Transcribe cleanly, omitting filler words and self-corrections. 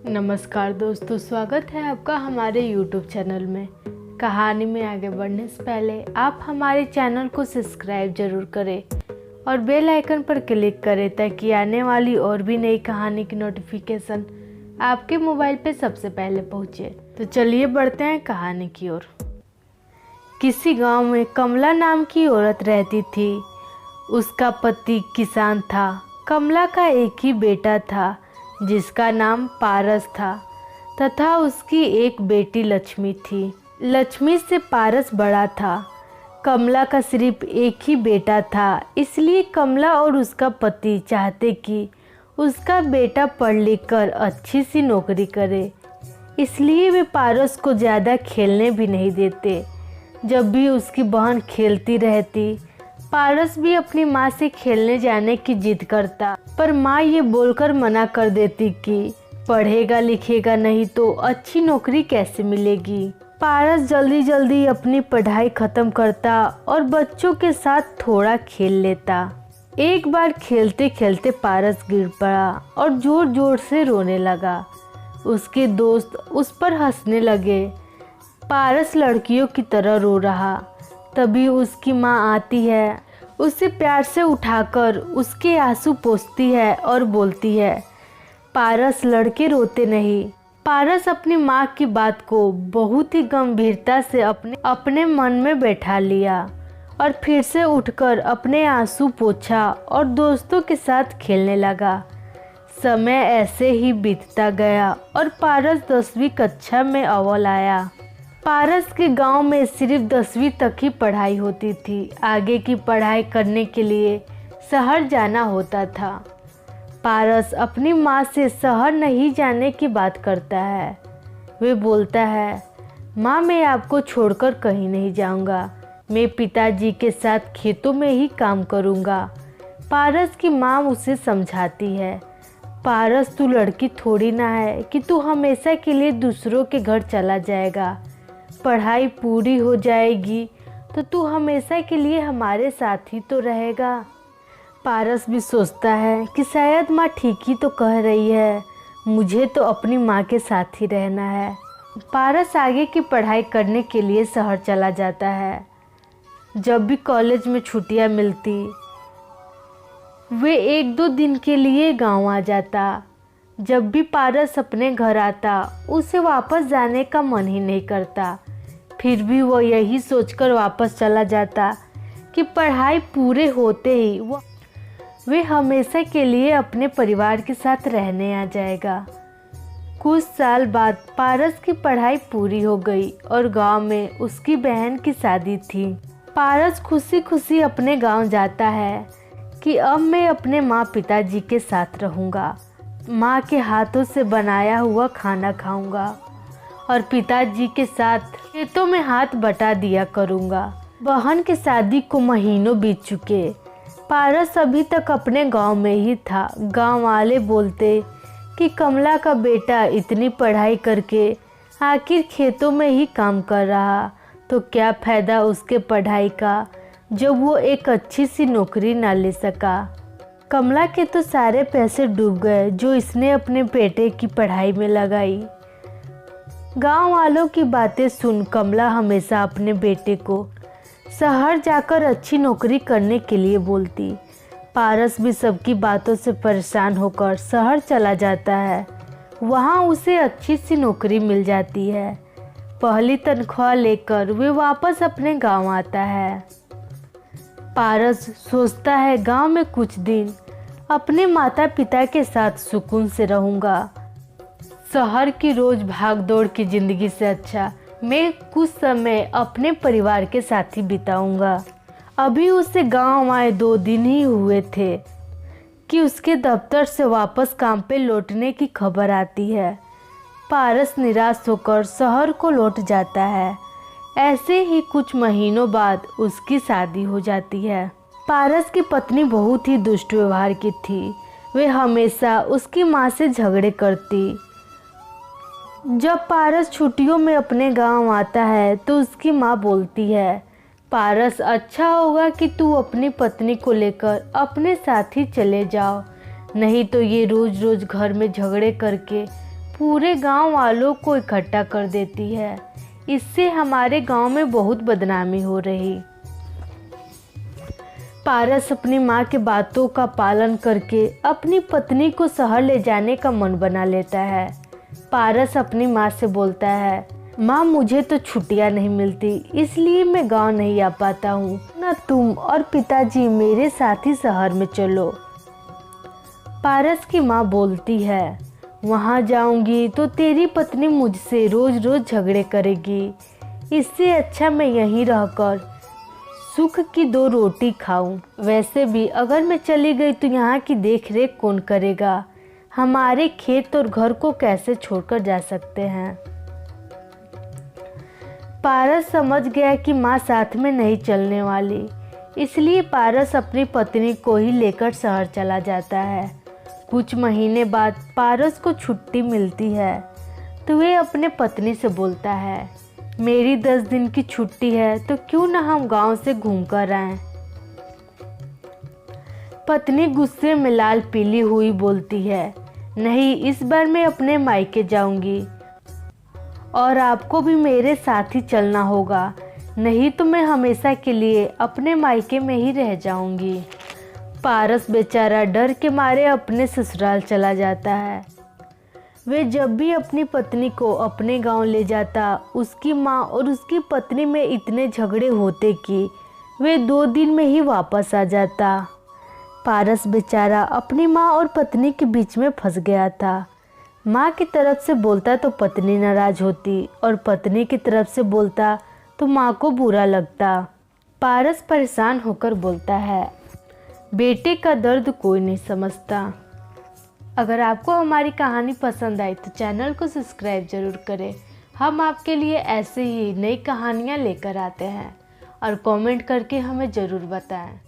नमस्कार दोस्तों, स्वागत है आपका हमारे YouTube चैनल में। कहानी में आगे बढ़ने से पहले आप हमारे चैनल को सब्सक्राइब जरूर करें और बेल आइकन पर क्लिक करें ताकि आने वाली और भी नई कहानी की नोटिफिकेशन आपके मोबाइल पे सबसे पहले पहुंचे। तो चलिए बढ़ते हैं कहानी की ओर। किसी गांव में कमला नाम की औरत रहती थी। उसका पति किसान था। कमला का एक ही बेटा था जिसका नाम पारस था तथा उसकी एक बेटी लक्ष्मी थी। लक्ष्मी से पारस बड़ा था। कमला का सिर्फ एक ही बेटा था, इसलिए कमला और उसका पति चाहते कि उसका बेटा पढ़ लिख कर अच्छी सी नौकरी करे। इसलिए वे पारस को ज़्यादा खेलने भी नहीं देते। जब भी उसकी बहन खेलती रहती, पारस भी अपनी माँ से खेलने जाने की जिद करता, पर माँ ये बोलकर मना कर देती कि पढ़ेगा लिखेगा नहीं तो अच्छी नौकरी कैसे मिलेगी। पारस जल्दी जल्दी अपनी पढ़ाई खत्म करता और बच्चों के साथ थोड़ा खेल लेता। एक बार खेलते खेलते पारस गिर पड़ा और जोर जोर से रोने लगा। उसके दोस्त उस पर हंसने लगे। पारस लड़कियों की तरह रो रहा। तभी उसकी माँ आती है, उसे प्यार से उठाकर उसके आंसू पोंछती है और बोलती है, पारस लड़के रोते नहीं। पारस अपनी माँ की बात को बहुत ही गंभीरता से अपने मन में बैठा लिया और फिर से उठकर अपने आंसू पोंछा और दोस्तों के साथ खेलने लगा। समय ऐसे ही बीतता गया और पारस 10वीं कक्षा में अव्वल आया। पारस के गांव में सिर्फ 10वीं तक ही पढ़ाई होती थी। आगे की पढ़ाई करने के लिए शहर जाना होता था। पारस अपनी माँ से शहर नहीं जाने की बात करता है। वे बोलता है, माँ मैं आपको छोड़कर कहीं नहीं जाऊँगा। मैं पिताजी के साथ खेतों में ही काम करूँगा। पारस की माँ उसे समझाती है, पारस तू लड़की थोड़ी ना है कि तू हमेशा के लिए दूसरों के घर चला जाएगा। पढ़ाई पूरी हो जाएगी तो तू हमेशा के लिए हमारे साथ ही तो रहेगा। पारस भी सोचता है कि शायद माँ ठीक ही तो कह रही है, मुझे तो अपनी माँ के साथ ही रहना है। पारस आगे की पढ़ाई करने के लिए शहर चला जाता है। जब भी कॉलेज में छुट्टियाँ मिलती, वे 1-2 दिन के लिए गांव आ जाता। जब भी पारस अपने घर आता, उसे वापस जाने का मन ही नहीं करता। फिर भी वो यही सोचकर वापस चला जाता कि पढ़ाई पूरे होते ही वे हमेशा के लिए अपने परिवार के साथ रहने आ जाएगा। कुछ साल बाद पारस की पढ़ाई पूरी हो गई और गांव में उसकी बहन की शादी थी। पारस खुशी खुशी अपने गांव जाता है कि अब मैं अपने माँ पिताजी के साथ रहूँगा। माँ के हाथों से बनाया हुआ खाना खाऊंगा और पिताजी के साथ खेतों में हाथ बटा दिया करूंगा। बहन की शादी को महीनों बीत चुके। पारस अभी तक अपने गांव में ही था। गांव वाले बोलते कि कमला का बेटा इतनी पढ़ाई करके आखिर खेतों में ही काम कर रहा, तो क्या फ़ायदा उसके पढ़ाई का जब वो एक अच्छी सी नौकरी ना ले सका। कमला के तो सारे पैसे डूब गए जो इसने अपने बेटे की पढ़ाई में लगाई। गांव वालों की बातें सुन कमला हमेशा अपने बेटे को शहर जाकर अच्छी नौकरी करने के लिए बोलती। पारस भी सबकी बातों से परेशान होकर शहर चला जाता है। वहां उसे अच्छी सी नौकरी मिल जाती है। पहली तनख्वाह लेकर वे वापस अपने गांव आता है। पारस सोचता है गांव में कुछ दिन अपने माता पिता के साथ सुकून से रहूँगा। शहर की रोज भागदौड़ की ज़िंदगी से अच्छा मैं कुछ समय अपने परिवार के साथ ही बिताऊंगा। अभी उसे गांव आए 2 दिन ही हुए थे कि उसके दफ्तर से वापस काम पे लौटने की खबर आती है। पारस निराश होकर शहर को लौट जाता है। ऐसे ही कुछ महीनों बाद उसकी शादी हो जाती है। पारस की पत्नी बहुत ही दुष्ट व्यवहार की थी। वे हमेशा उसकी माँ से झगड़े करती। जब पारस छुट्टियों में अपने गांव आता है तो उसकी माँ बोलती है, पारस अच्छा होगा कि तू अपनी पत्नी को लेकर अपने साथ ही चले जाओ, नहीं तो ये रोज रोज घर में झगड़े करके पूरे गांव वालों को इकट्ठा कर देती है। इससे हमारे गांव में बहुत बदनामी हो रही। पारस अपनी माँ की बातों का पालन करके अपनी पत्नी को शहर ले जाने का मन बना लेता है। पारस अपनी माँ से बोलता है, माँ मुझे तो छुट्टियाँ नहीं मिलती, इसलिए मैं गांव नहीं आ पाता हूँ। ना तुम और पिताजी मेरे साथ ही शहर में चलो। पारस की माँ बोलती है, वहाँ जाऊंगी तो तेरी पत्नी मुझसे रोज रोज झगड़े करेगी। इससे अच्छा मैं यहीं रहकर सुख की 2 रोटी खाऊं। वैसे भी अगर मैं चली गई तो यहाँ की देख रेख कौन करेगा? हमारे खेत और घर को कैसे छोड़कर जा सकते हैं? पारस समझ गया कि माँ साथ में नहीं चलने वाली, इसलिए पारस अपनी पत्नी को ही लेकर शहर चला जाता है। कुछ महीने बाद पारस को छुट्टी मिलती है तो वह अपने पत्नी से बोलता है, मेरी 10 दिन की छुट्टी है तो क्यों ना हम गांव से घूम कर आएं। पत्नी गुस्से में लाल पीली हुई बोलती है, नहीं, इस बार मैं अपने मायके जाऊंगी और आपको भी मेरे साथ ही चलना होगा, नहीं तो मैं हमेशा के लिए अपने मायके में ही रह जाऊंगी। पारस बेचारा डर के मारे अपने ससुराल चला जाता है। वे जब भी अपनी पत्नी को अपने गांव ले जाता, उसकी माँ और उसकी पत्नी में इतने झगड़े होते कि वे 2 दिन में ही वापस आ जाता। पारस बेचारा अपनी माँ और पत्नी के बीच में फंस गया था। माँ की तरफ से बोलता तो पत्नी नाराज होती और पत्नी की तरफ से बोलता तो माँ को बुरा लगता। पारस परेशान होकर बोलता है, बेटे का दर्द कोई नहीं समझता। अगर आपको हमारी कहानी पसंद आई तो चैनल को सब्सक्राइब जरूर करें। हम आपके लिए ऐसे ही नई कहानियाँ लेकर आते हैं और कमेंट करके हमें ज़रूर बताएं।